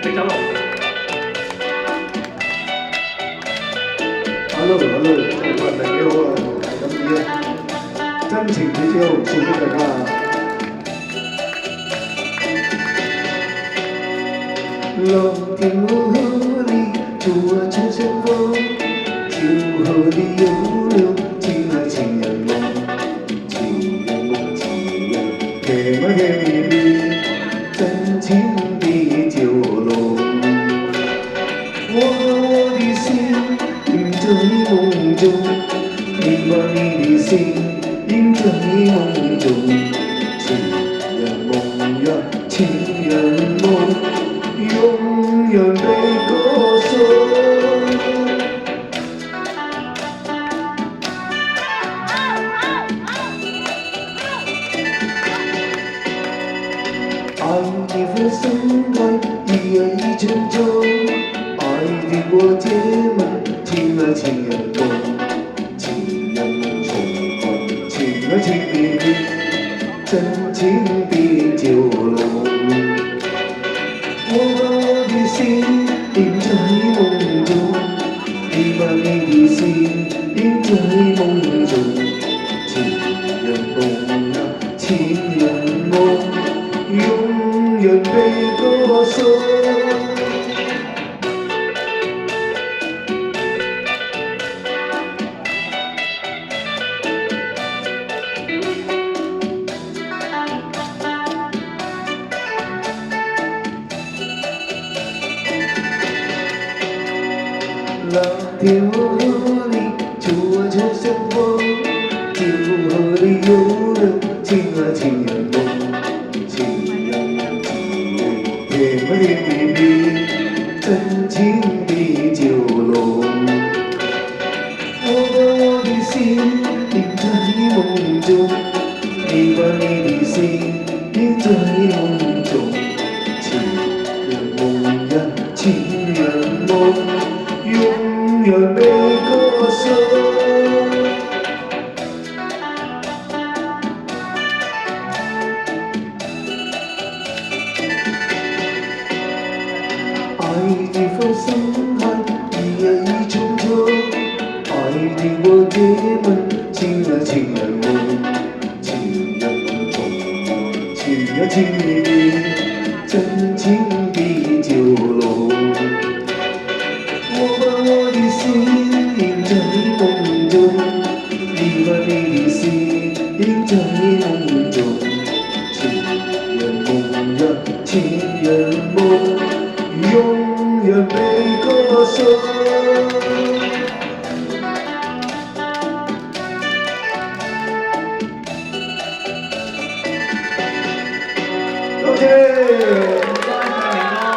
非洲龍。Hello Hello，好啊，大家好啊，係咁意啊，真情姐姐好，送俾大家。lòng tình hứa ly chùa trên sân phố chiều hồ đi yếu lưu chỉ là情人夢情人夢情人給我給你真情的酒樓我的心印在夢中你把你的心印在夢中情人夢呀情人夢永遠被歌頌。愛的風盛開，一夜一沉重。愛的過節們，情啊情人夢，情人夢重開，情啊情意濃，真情的酒樓。我把的心印在夢中，你把你的心印在夢中，情人夢啊，情人夢，永遠被歌頌。浪天河里，住着生活，酒河里游人，情啊情人夢，情人夢情人甜啊甜蜜蜜，真情的酒樓。我把我的心印在夢中，你把你的心印在夢中，情人夢呀情人夢。永遠被歌頌。愛的風盛開，一夜一重重。愛的過節們，情啊情人夢，情人夢重開，情啊情意濃，真情的酒樓。我把我的心印在夢中，你把你的心印在夢中，情人夢呀情人夢，永遠被歌頌。多謝。